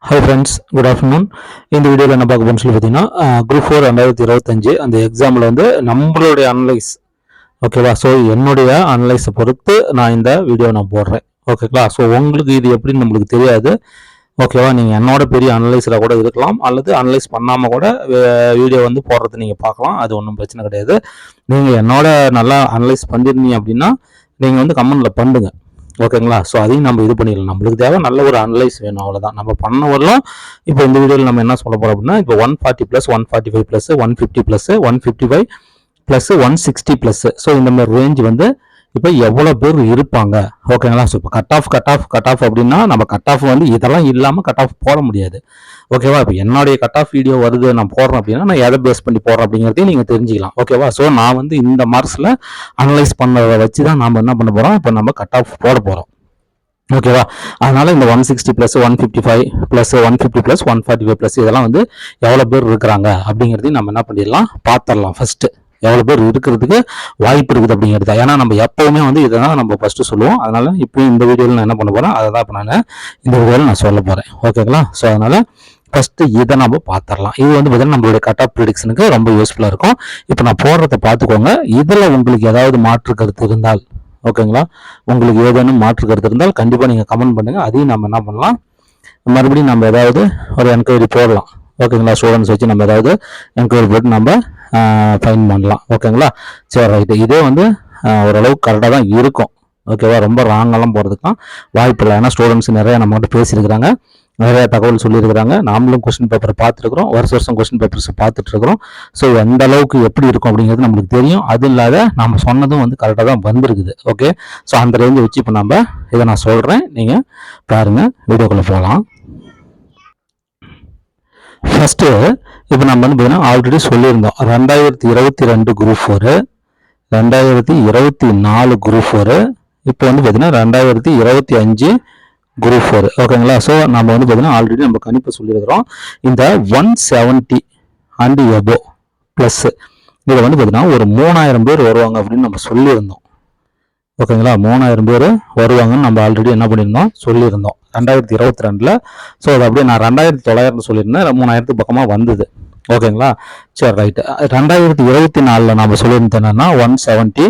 Hi friends, good afternoon. இந்த வீடியோவில் என்ன பார்க்க போகணும்னு சொல்லி பார்த்தீங்கன்னா, குரூப் 4 2025 அந்த எக்ஸாமில் வந்து நம்மளுடைய அனலைஸ், ஓகேவா? ஸோ என்னுடைய அனலைஸை பொறுத்து நான் இந்த வீடியோ போடுறேன், ஓகேங்களா? ஸோ உங்களுக்கு இது எப்படின்னு நம்மளுக்கு தெரியாது, ஓகேவா? நீங்கள் என்னோட பெரிய அனலைஸில் கூட இருக்கலாம், அல்லது அனலைஸ் பண்ணாமல் கூட வீடியோ வந்து போடுறது நீங்கள் பார்க்கலாம். அது ஒன்றும் பிரச்சனை கிடையாது. நீங்கள் என்னோட நல்லா அனலைஸ் பண்ணியிருந்தீங்க அப்படின்னா நீங்கள் வந்து கமெண்ட்டில் பண்ணுங்கள், ஓகேங்களா? ஸோ அதையும் நம்ம இது பண்ணிடலாம். நம்மளுக்கு தேவை நல்ல ஒரு அனலைஸ் வேணும், அவ்வளோதான். நம்ம பண்ண வரலாம். இப்போ இந்த வீடியோவில் நம்ம என்ன சொல்ல போகிறோம் அப்படின்னா, இப்போ 140 + 145 + 150 + 155 + 160 +. ஸோ இந்த மாதிரி ரேஞ்ச் வந்து இப்போ எவ்வளோ பேர் இருப்பாங்க, ஓகேங்களா? ஸோ இப்போ கட் ஆஃப் அப்படின்னா நம்ம கட் ஆஃப் வந்து இதெல்லாம் இல்லாமல் கட் ஆஃப் போட முடியாது, ஓகேவா? இப்போ என்னுடைய கட் ஆஃப் வீடியோ வருது நான் போடுறேன் அப்படின்னா நான் எதை பேஸ் பண்ணி போடுறேன் அப்படிங்கிறதையும் நீங்கள் தெரிஞ்சுக்கலாம், ஓகேவா? ஸோ நான் வந்து இந்த மார்க்ஸில் அனலைஸ் பண்ணதை வச்சு தான் நம்ம என்ன பண்ண போகிறோம், இப்போ நம்ம கட் ஆஃப் போட போகிறோம், ஓகேவா? அதனால இந்த 160 + 155 + 150 + 145 இதெல்லாம் வந்து எவ்வளோ பேர் இருக்கிறாங்க அப்படிங்கிறதையும் நம்ம என்ன பண்ணிடலாம், பார்த்துடலாம். ஃபர்ஸ்ட் எவ்வளோ பேர் இருக்கிறதுக்கு வாய்ப்பு இருக்குது அப்படிங்கிறது. ஏன்னா நம்ம எப்பவுமே வந்து இதை தான் நம்ம ஃபர்ஸ்ட் சொல்லுவோம். அதனால இப்போ இந்த வீடியோவில் நான் என்ன பண்ண போறேன், அதை தான் இப்போ நான் இந்த வீடியோவில் நான் சொல்ல போறேன், ஓகேங்களா? ஸோ அதனால ஃபர்ஸ்ட் இதை நம்ம பார்த்துடலாம். இது வந்து பார்த்தீங்கன்னா நம்மளுடைய கட் ஆஃப் ப்ரிடிக்ஷனுக்கு ரொம்ப யூஸ்ஃபுல்லாக இருக்கும். இப்போ நான் போடுறத பார்த்துக்கோங்க. இதில் உங்களுக்கு ஏதாவது மாற்று கருத்து இருந்தால், ஓகேங்களா, உங்களுக்கு ஏதேனும் மாற்று கருத்து இருந்தால் கண்டிப்பாக நீங்கள் கமெண்ட் பண்ணுங்கள். அதையும் நம்ம என்ன பண்ணலாம், மறுபடியும் நம்ம ஏதாவது ஒரு என்கொயரி போடலாம், ஓகேங்களா? ஸ்டூடெண்ட்ஸ் வச்சு நம்ம ஏதாவது என்கொயரி போட்டு நம்ம ஃபைன் பண்ணலாம், ஓகேங்களா? சரி, ரைட்டு. இதே வந்து ஓரளவுக்கு கரெக்டாக தான் இருக்கும், ஓகேவா? ரொம்ப ராங்கெல்லாம் போகிறதுக்குலாம் வாய்ப்பு இல்லை. ஏன்னா ஸ்டூடெண்ட்ஸ் நிறைய நம்மகிட்ட பேசியிருக்கிறாங்க, நிறைய தகவல் சொல்லியிருக்கிறாங்க. நாமளும் கொஸ்டின் பேப்பரை பார்த்துருக்குறோம், வருஷம் கொஸ்டின் பேப்பர்ஸ் பார்த்துட்டு இருக்கிறோம். ஸோ எந்த அளவுக்கு எப்படி இருக்கும் அப்படிங்கிறது நம்மளுக்கு தெரியும். அது இல்லாத நம்ம சொன்னதும் வந்து கரெக்டாக தான் வந்திருக்குது, ஓகே? ஸோ அந்த ரேஞ்சை வச்சு இப்போ நம்ம இதை நான் சொல்கிறேன், நீங்கள் பாருங்கள், வீடியோக்குள்ளே போகலாம். ஃபஸ்ட்டு இப்போ நம்ம வந்து பார்த்தீங்கன்னா ஆல்ரெடி சொல்லியிருந்தோம் 2022 குரூப் 4, 2024 குரூப் 4, இப்போ வந்து பார்த்தீங்கன்னா 2025 குரூப் 4, ஓகேங்களா? ஸோ நம்ம வந்து பார்த்தீங்கன்னா ஆல்ரெடி நம்ம கணிப்பு சொல்லியிருக்கிறோம். இந்த 170 அண்ட் எபோ ப்ளஸ் இதில் வந்து பார்த்தீங்கன்னா ஒரு 3000 பேர் வருவாங்க அப்படின்னு நம்ம சொல்லியிருந்தோம், ஓகேங்களா? 3000 பேர் வருவாங்கன்னு நம்ம ஆல்ரெடி என்ன பண்ணியிருந்தோம், சொல்லியிருந்தோம் 2022. ஸோ அது அப்படியே நான் 2900 சொல்லியிருந்தேன், 3000 பக்கமாக வந்தது, ஓகேங்களா? சரி, ரைட்டு. 2024 நம்ம சொல்லியிருந்தது என்னன்னா 170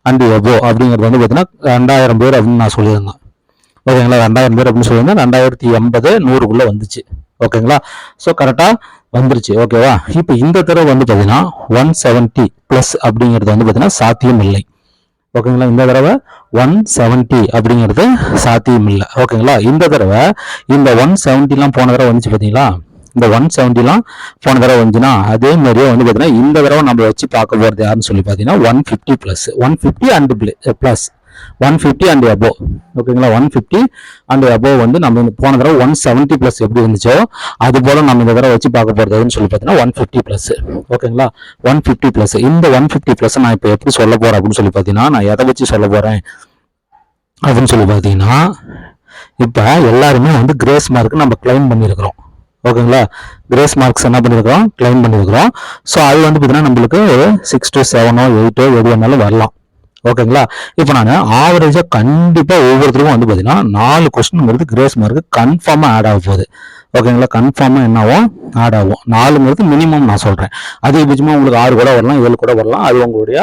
அண்ட் எபோ அப்படிங்கிறது வந்து பார்த்தீங்கன்னா 2000 பேர் அப்படின்னு நான் சொல்லியிருந்தேன், ஓகேங்களா? 2000 பேர் அப்படின்னு சொல்லியிருந்தேன். 2080 100க்குள்ளே வந்துச்சு, ஓகேங்களா? ஸோ கரெக்டாக வந்துருச்சு, ஓகேவா? இப்போ இந்த தடவை வந்து பார்த்தீங்கன்னா 170 + அப்படிங்கிறது வந்து பார்த்தீங்கன்னா சாத்தியம் இல்லை, ஓகேங்களா? இந்த தடவை 170 அப்படிங்கிறது சாத்தியம் இல்லை, ஓகேங்களா? இந்த தடவை இந்த 170லாம் போன தடவை வந்துச்சு பார்த்தீங்களா? இந்த 170லாம் போன தடவை வந்துச்சுன்னா அதே மாதிரியே வந்து பார்த்தீங்கன்னா இந்த தடவை நம்ம வச்சு பார்க்க போகிறது யாருன்னு சொல்லி பார்த்தீங்கன்னா 150 + 150 அண்ட் ப்ளஸ் 150 அண்ட் அபோவ், ஓகேங்களா? 150 அண்ட் அபோவ் வந்து நம்ம போன தடவை 170 + எப்படி இருந்துச்சோ அது போல நம்ம இந்த தடவை வச்சு பார்க்க போறதுன்னு சொல்லி பார்த்தீங்கன்னா 150 +, ஓகேங்களா? 150 +. இந்த 150 + நான் இப்போ எப்படி சொல்ல போறேன் அப்படின்னு சொல்லி பார்த்தீங்கன்னா, நான் எதை வச்சு சொல்ல போறேன் அப்படின்னு சொல்லி பார்த்தீங்கன்னா, இப்போ எல்லாருமே வந்து கிரேஸ் மார்க் நம்ம கிளைம் பண்ணியிருக்கிறோம், ஓகேங்களா? கிரேஸ் மார்க்ஸ் என்ன பண்ணியிருக்கிறோம், கிளைம் பண்ணியிருக்கிறோம். ஸோ அது வந்து பார்த்தீங்கன்னா நம்மளுக்கு 6 to 7 8 எது வேணாலும் வரலாம், ஓகேங்களா? இப்போ நான் ஆவரேஜாக கண்டிப்பாக ஒவ்வொருத்தருக்கும் வந்து பார்த்தீங்கன்னா 4 கொஸ்டின்ங்கிறது கிரேஸ் மார்க்கு கன்ஃபார்மாக ஆட் ஆக போகுது, ஓகேங்களா? கன்ஃபார்மாக என்னவோ ஆட் ஆகும். 4ங்கிறது மினிமம் நான் சொல்கிறேன். அதிகபட்சமாக உங்களுக்கு 6 கூட வரலாம், 7 கூட வரலாம். அது உங்களுடைய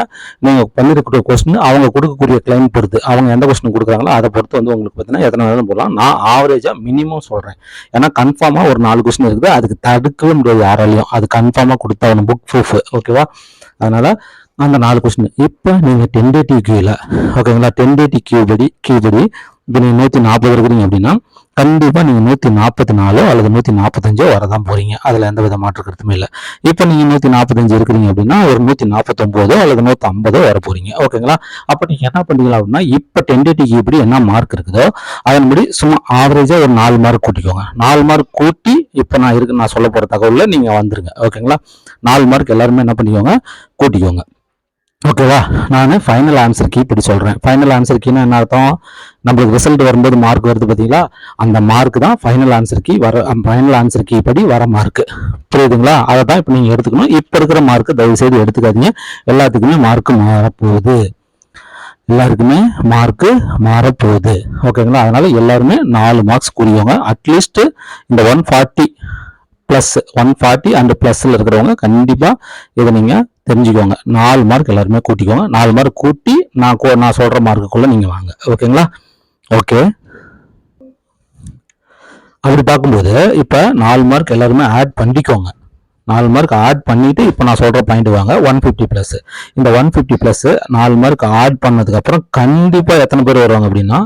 நீங்கள் பண்ணிருக்கிற கொஸ்டின் அவங்க கொடுக்கக்கூடிய கிளைம் பொறுத்து, அவங்க எந்த கொஸ்டின் கொடுக்குறாங்களோ அதை பொறுத்து வந்து உங்களுக்கு பார்த்தீங்கன்னா எத்தனை வேணும் போடலாம். நான் ஆவரேஜாக மினிமம் சொல்கிறேன். ஏன்னா கன்ஃபார்மாக ஒரு 4 கொஸ்டின் இருக்குது, அதுக்கு தடுக்கவே முடியாது யாராலையும். அது கன்ஃபார்மாக கொடுத்தவனும் புக் ப்ரூஃப், ஓகேவா? அதனால் அந்த 4 கொஸ்டின் இப்போ நீங்கள் 1080 கியூவில், ஓகேங்களா? 1080 கியூ படி இப்போ நீங்கள் 140 இருக்கிறீங்க அப்படின்னா கண்டிப்பாக நீங்கள் 144 அல்லது 145 வரதான் போகிறீங்க. அதில் எந்த வித மாற்று கருத்துமே இல்லை. இப்போ நீங்கள் 145 இருக்கிறீங்க அப்படின்னா ஒரு 149 அல்லது 150 வர போகிறீங்க, ஓகேங்களா? அப்போ நீங்கள் என்ன பண்ணுறீங்களா அப்படின்னா இப்போ 1080 கியூ படி என்ன மார்க் இருக்குதோ அதன்படி சும்மா ஆவரேஜாக ஒரு 4 மார்க் கூட்டிக்கோங்க. 4 மார்க் கூட்டி இப்போ நான் சொல்ல போகிற தகவலில் நீங்கள் வந்துருங்க, ஓகேங்களா? 4 மார்க் எல்லாருமே என்ன பண்ணிக்கோங்க, கூட்டிக்கோங்க, ஓகேவா? நான் ஃபைனல் ஆன்சர் கீ இப்படி சொல்கிறேன். ஃபைனல் ஆன்சர் கீனா என்ன அர்த்தம், நம்மளுக்கு ரிசல்ட் வரும்போது மார்க் வருது பார்த்தீங்களா, அந்த மார்க் தான் final answer key final answer key படி வர மார்க், புரியுதுங்களா? அதை தான் இப்போ நீங்கள் எடுத்துக்கணும். இப்போ இருக்கிற மார்க்கு தயவு செய்து எடுத்துக்காதீங்க, எல்லாத்துக்குமே மார்க் மாறப்போகுது. எல்லாருக்குமே மார்க்கு மாறப்போகுது. ஓகேங்களா, அதனால எல்லாருமே 4 மார்க்ஸ் கூடியவங்க. அட்லீஸ்ட் இந்த 140 ப்ளஸ் 140 அண்ட் ப்ளஸ்ல இருக்கிறவங்க கண்டிப்பா இதை நீங்க தெரிஞ்சுக்கோங்க. 4 மார்க் எல்லாருமே கூட்டிக்கோங்க. 4 மார்க் கூட்டி நான் சொல்ற மார்க்குள்ள நீங்க வாங்க. ஓகேங்களா, ஓகே. அப்படி பார்க்கும்போது இப்ப 4 மார்க் எல்லாருமே ஆட் பண்ணிக்கோங்க. 4 மார்க் ஆட் பண்ணிட்டு இப்போ நான் சொல்ற பாயிண்ட் வாங்க. 150 பிளஸ். இந்த 150 பிளஸ் 4 மார்க் ஆட் பண்ணதுக்கு அப்புறம் கண்டிப்பா எத்தனை பேர் வருவாங்க அப்படின்னா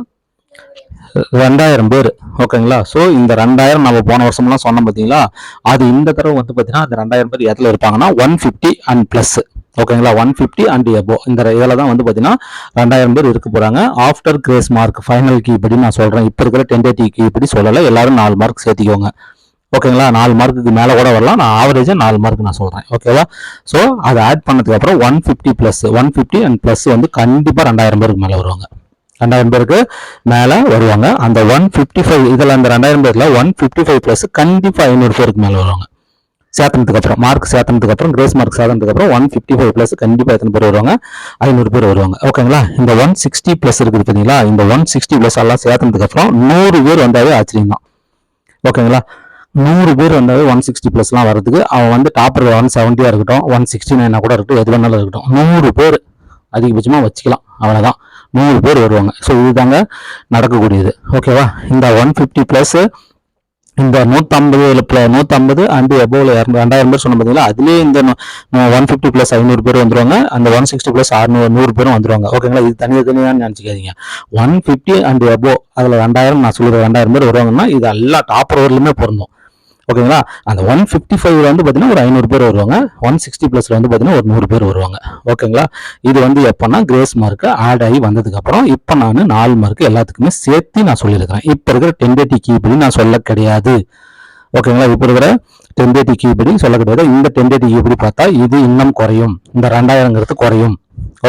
2000 பேர். ஓகேங்களா, ஸோ இந்த 2000 நம்ம போன வருஷம்லாம் சொன்னோம் பார்த்தீங்களா, அது இந்த தடவை வந்து பார்த்தீங்கன்னா அந்த 2000 பேர் எதில் இருப்பாங்கன்னா 150 அண்ட் பிளஸ். ஓகேங்களா, 150 அண்ட் எபோ இந்த இதில் தான் வந்து பார்த்தீங்கன்னா 2000 பேர் இருக்க போறாங்க. After grace mark final key இப்படி நான் சொல்றேன். இப்போ இருக்கிற டென்டேட்டிவ் கீ இப்படி சொல்லலை. எல்லாரும் 4 மார்க் சேர்த்திக்கோங்க. ஓகேங்களா, 4 மார்க்குக்கு மேலே கூட வரலாம். நான் ஆவரேஜாக 4 மார்க் நான் சொல்கிறேன். ஓகேவா, ஸோ அதை ஆட் பண்ணதுக்கு அப்புறம் 150 ப்ளஸ் 150 அண்ட் ப்ளஸ் வந்து கண்டிப்பாக 2000 பேருக்கு மேலே வருவாங்க. 2000 பேருக்கு மேலே வருவாங்க. அந்த 155 இதில் அந்த 2000 பேரில் 155 ப்ளஸ் கண்டிப்பாக 500 பேருக்கு மேலே வருவாங்க. சேர்த்தனதுக்கு அப்புறம் மார்க் சேர்த்தனதுக்கு அப்புறம் கிரேஸ் மார்க் சேர்த்தனதுக்கு அப்புறம் 155 ப்ளஸ் கண்டிப்பாக எத்தனை பேர் வருவாங்க? 500 பேர் வருவாங்க. ஓகேங்களா, இந்த 160 ப்ளஸ் இருக்குது பார்த்தீங்களா, இந்த 160 ப்ளஸ் எல்லாம் சேர்த்தனதுக்கு அப்புறம் 100 பேர் வந்தாவே ஆச்சரியம் தான். ஓகேங்களா, 100 பேர் வந்தாவே 160 ப்ளஸ்லாம் வரதுக்கு அவன் வந்து டாப்பர் 170 இருக்கட்டும், 169 கூட இருக்கட்டும், எது வேணாலும் இருக்கட்டும், 100 பேர் அதிகபட்சமாக வச்சுக்கலாம். அவ்வளோதான், 100 பேர் வருவாங்க. ஸோ இதுதாங்க நடக்கக்கூடியது. ஓகேவா, இந்த 150 ப்ளஸ் இந்த 150 அண்ட் எபோவில் 2000 பேர் சொன்ன பார்த்தீங்களா, அதுலேயே இந்த 150 ப்ளஸ் 500 பேர் வந்துருவாங்க. அந்த 160 ப்ளஸ் 100 பேரும் வந்துருவாங்க. ஓகேங்களா, இது தனியான்னு நினச்சிக்காதீங்க. 150 அண்ட் எபோ அதில் 2000 நான் சொல்லுறேன் 2000 பேர் வருவாங்கன்னா இது எல்லா டாப் ஓவர்லையுமே பொருந்தும். ஓகேங்களா, அந்த 155 வந்து பார்த்தீங்கன்னா ஒரு 500 பேர் வருவாங்க. 160 ப்ளஸ்ல வந்து பார்த்தீங்கன்னா ஒரு 100 பேர் வருவாங்க. ஓகேங்களா, இது வந்து எப்போனா கிரேஸ் மார்க் ஆட் ஆகி வந்ததுக்கு அப்புறம் இப்போ நான் 4 மார்க் எல்லாத்துக்குமே சேர்த்து நான் சொல்லியிருக்கிறேன். இப்போ இருக்கிற டென்டேட்டிவ் கீ படி நான் சொல்ல கிடையாது. ஓகேங்களா, இப்போ இருக்கிற டென்டேட்டிவ் கீ படி சொல்ல கிடையாது. இந்த டென்டேட்டிவ் கீ படி பார்த்தா இது இன்னும் குறையும். இந்த 2000ங்கிறது குறையும்.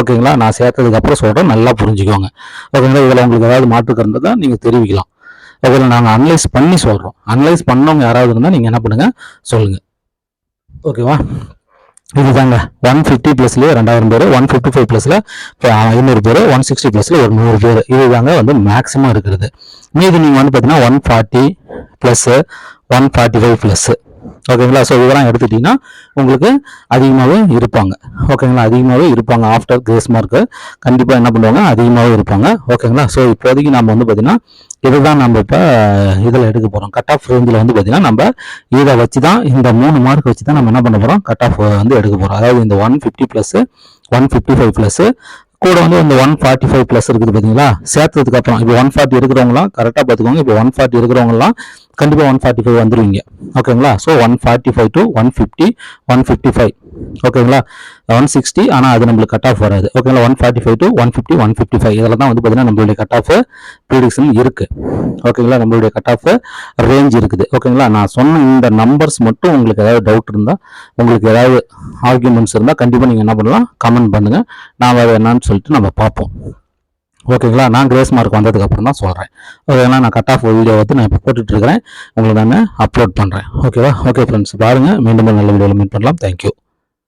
ஓகேங்களா, நான் சேர்த்ததுக்கு அப்புறம் சொல்றேன், நல்லா புரிஞ்சுக்கோங்க. ஓகேங்களா, இதில் உங்களுக்கு ஏதாவது மாற்று இருந்ததா நீங்க தெரிவிக்கலாம். அதில் நாங்கள் அனலைஸ் பண்ணி சொல்கிறோம். அனலைஸ் பண்ணவங்க யாராவது இருந்தால் நீங்கள் என்ன பண்ணுங்க சொல்லுங்க. ஓகேவா, இதுதாங்க 150 ப்ளஸ்லேயே 2000 பேர், 155 ப்ளஸில் 500 பேர், 160 ப்ளஸில் ஒரு 100 பேர். இதுதாங்க வந்து மேக்ஸிமம் இருக்கிறது. மீது நீங்கள் வந்து பார்த்தீங்கன்னா 140 ப்ளஸ்ஸு 145 ப்ளஸ்ஸு. ஓகேங்களா, ஸோ இதெல்லாம் எடுத்துட்டீங்கன்னா உங்களுக்கு அதிகமாகவே இருப்பாங்க. ஓகேங்களா, அதிகமாகவே இருப்பாங்க. ஆஃப்டர் கிரேஸ் மார்க்கு கண்டிப்பாக என்ன பண்ணுவாங்க, அதிகமாகவே இருப்பாங்க. ஓகேங்களா, ஸோ இப்போதைக்கு நம்ம வந்து பார்த்தீங்கன்னா இதுதான் நம்ம இப்போ இதில் எடுக்க போகிறோம். கட் ஆஃப் ரேஞ்சில் வந்து பார்த்தீங்கன்னா நம்ம இதை வச்சு தான், இந்த 3 மார்க் வச்சு தான் நம்ம என்ன பண்ண போகிறோம், கட் ஆஃப் வந்து எடுக்க போகிறோம். அதாவது இந்த 150 ப்ளஸ்ஸு 155 ப்ளஸ்ஸு கூட வந்து இந்த 145 ப்ளஸ் இருக்குது பார்த்தீங்களா, சேர்த்ததுக்கு அப்புறம் இப்போ 140 இருக்கிறவங்களாம் கரெக்டாக பார்த்துக்கோங்க. இப்போ 140 இருக்கிறவங்கலாம் கண்டிப்பாக 145 வந்துருவீங்க. ஓகேங்களா, ஸோ 145 to 150 155. ஓகேங்களா, 160 ஆனால் அது நம்மளுக்கு கட் ஆஃப் வராது. ஓகேங்களா, 145 to 150 155 இதில் தான் வந்து பார்த்தீங்கன்னா நம்மளுடைய கட் ஆஃப் ப்ரீடிக்ஷன் இருக்கு. ஓகேங்களா, நம்மளுடைய கட் ஆஃப் ரேஞ்ச் இருக்குது. ஓகேங்களா, நான் சொன்ன இந்த நம்பர்ஸ் மட்டும் உங்களுக்கு ஏதாவது டவுட் இருந்தால், உங்களுக்கு ஏதாவது ஆர்குமெண்ட்ஸ் இருந்தால் கண்டிப்பாக நீங்கள் என்ன பண்ணலாம், கமெண்ட் பண்ணுங்கள். நான் அதை என்னன்னு சொல்லிட்டு நம்ம பார்ப்போம். ஓகேங்களா, நான் கிரேஸ் மார்க் வந்ததுக்கு அப்புறம் தான் சொல்கிறேன். ஓகேங்களா, நான் கட் ஆஃப் வீடியோ வந்து நான் இப்போ போட்டுட்டு இருக்கிறேன், உங்களுக்கு நான் அப்லோட் பண்ணுறேன். ஓகேவா, ஓகே ஃப்ரெண்ட்ஸ், பாருங்கள். மீண்டும் நல்ல வீடியோவில் மீட் பண்ணலாம். தேங்க்யூ.